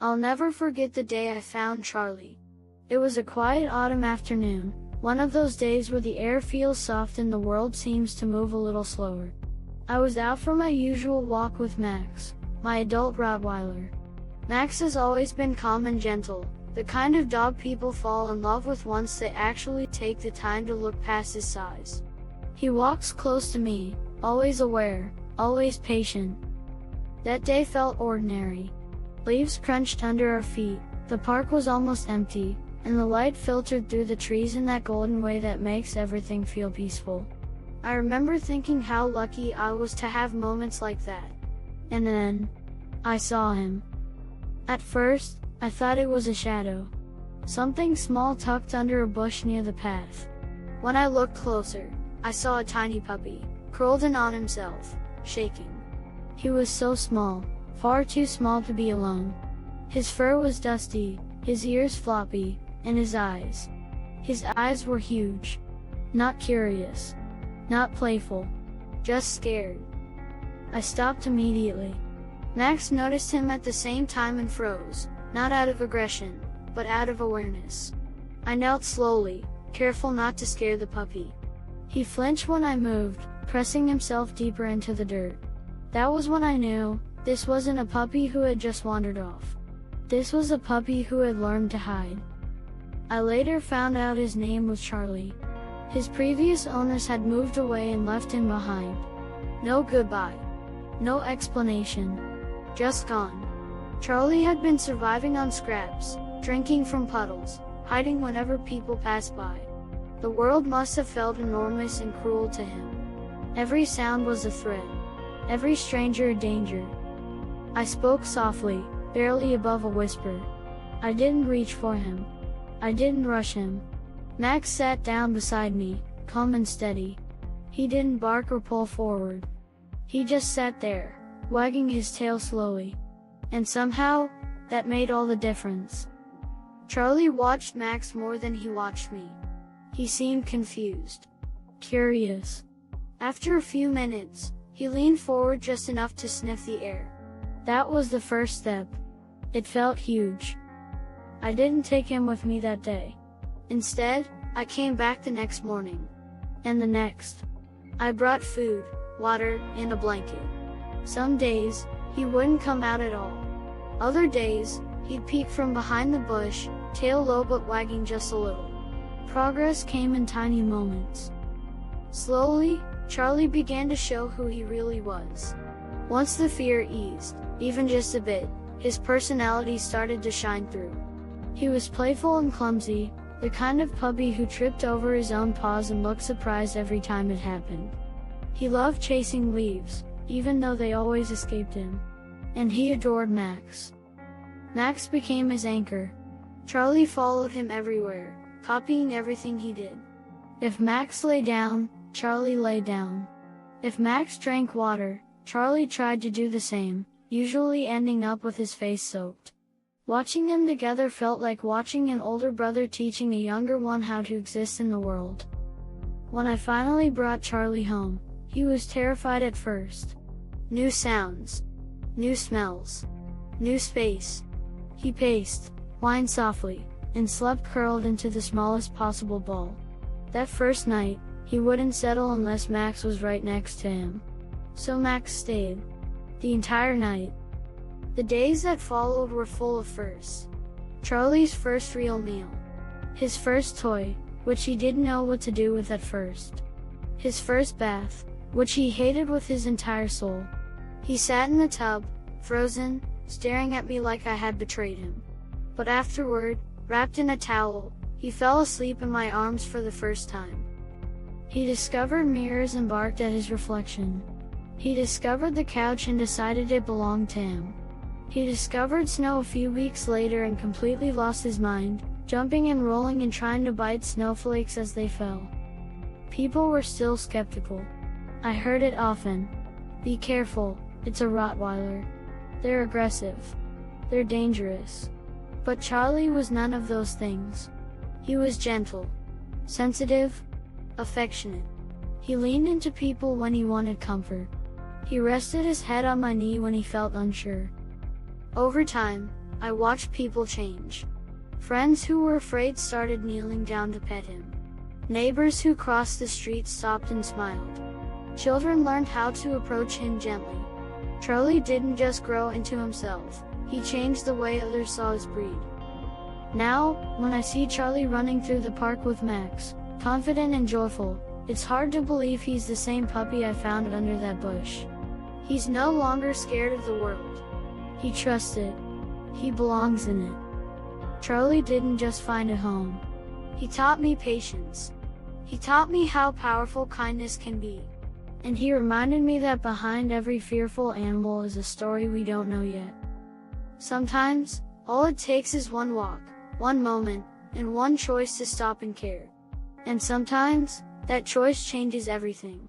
I'll never forget the day I found Charlie. It was a quiet autumn afternoon, one of those days where the air feels soft and the world seems to move a little slower. I was out for my usual walk with Max, my adult Rottweiler. Max has always been calm and gentle, the kind of dog people fall in love with once they actually take the time to look past his size. He walks close to me, always aware, always patient. That day felt ordinary. Leaves crunched under our feet, the park was almost empty, and the light filtered through the trees in that golden way that makes everything feel peaceful. I remember thinking how lucky I was to have moments like that. And then, I saw him. At first, I thought it was a shadow. Something small tucked under a bush near the path. When I looked closer, I saw a tiny puppy, curled in on himself, shaking. He was so small, far too small to be alone. His fur was dusty, his ears floppy, and his eyes were huge. Not curious, not playful, just scared. I stopped immediately. Max noticed him at the same time and froze, not out of aggression, but out of awareness. I knelt slowly, careful not to scare the puppy. He flinched when I moved, pressing himself deeper into the dirt. That was when I knew, this wasn't a puppy who had just wandered off. This was a puppy who had learned to hide. I later found out his name was Charlie. His previous owners had moved away and left him behind. No goodbye. No explanation. Just gone. Charlie had been surviving on scraps, drinking from puddles, hiding whenever people passed by. The world must have felt enormous and cruel to him. Every sound was a threat. Every stranger a danger. I spoke softly, barely above a whisper. I didn't reach for him. I didn't rush him. Max sat down beside me, calm and steady. He didn't bark or pull forward. He just sat there, wagging his tail slowly. And somehow, that made all the difference. Charlie watched Max more than he watched me. He seemed confused. Curious. After a few minutes, he leaned forward just enough to sniff the air. That was the first step. It felt huge. I didn't take him with me that day. Instead, I came back the next morning. And the next. I brought food, water, and a blanket. Some days, he wouldn't come out at all. Other days, he'd peek from behind the bush, tail low but wagging just a little. Progress came in tiny moments. Slowly, Charlie began to show who he really was. Once the fear eased, even just a bit, his personality started to shine through. He was playful and clumsy, the kind of puppy who tripped over his own paws and looked surprised every time it happened. He loved chasing leaves, even though they always escaped him. And he adored Max. Max became his anchor. Charlie followed him everywhere, copying everything he did. If Max lay down, Charlie lay down. If Max drank water, Charlie tried to do the same, usually ending up with his face soaked. Watching them together felt like watching an older brother teaching a younger one how to exist in the world. When I finally brought Charlie home, he was terrified at first. New sounds. New smells. New space. He paced, whined softly, and slept curled into the smallest possible ball. That first night, he wouldn't settle unless Max was right next to him. So Max stayed. The entire night. The days that followed were full of firsts. Charlie's first real meal. His first toy, which he didn't know what to do with at first. His first bath, which he hated with his entire soul. He sat in the tub, frozen, staring at me like I had betrayed him. But afterward, wrapped in a towel, he fell asleep in my arms for the first time. He discovered mirrors and barked at his reflection. He discovered the couch and decided it belonged to him. He discovered snow a few weeks later and completely lost his mind, jumping and rolling and trying to bite snowflakes as they fell. People were still skeptical. I heard it often. Be careful, it's a Rottweiler. They're aggressive. They're dangerous. But Charlie was none of those things. He was gentle, sensitive, affectionate. He leaned into people when he wanted comfort. He rested his head on my knee when he felt unsure. Over time, I watched people change. Friends who were afraid started kneeling down to pet him. Neighbors who crossed the street stopped and smiled. Children learned how to approach him gently. Charlie didn't just grow into himself, he changed the way others saw his breed. Now, when I see Charlie running through the park with Max, confident and joyful, it's hard to believe he's the same puppy I found under that bush. He's no longer scared of the world. He trusts it. He belongs in it. Charlie didn't just find a home. He taught me patience. He taught me how powerful kindness can be. And he reminded me that behind every fearful animal is a story we don't know yet. Sometimes, all it takes is one walk, one moment, and one choice to stop and care. And sometimes, that choice changes everything.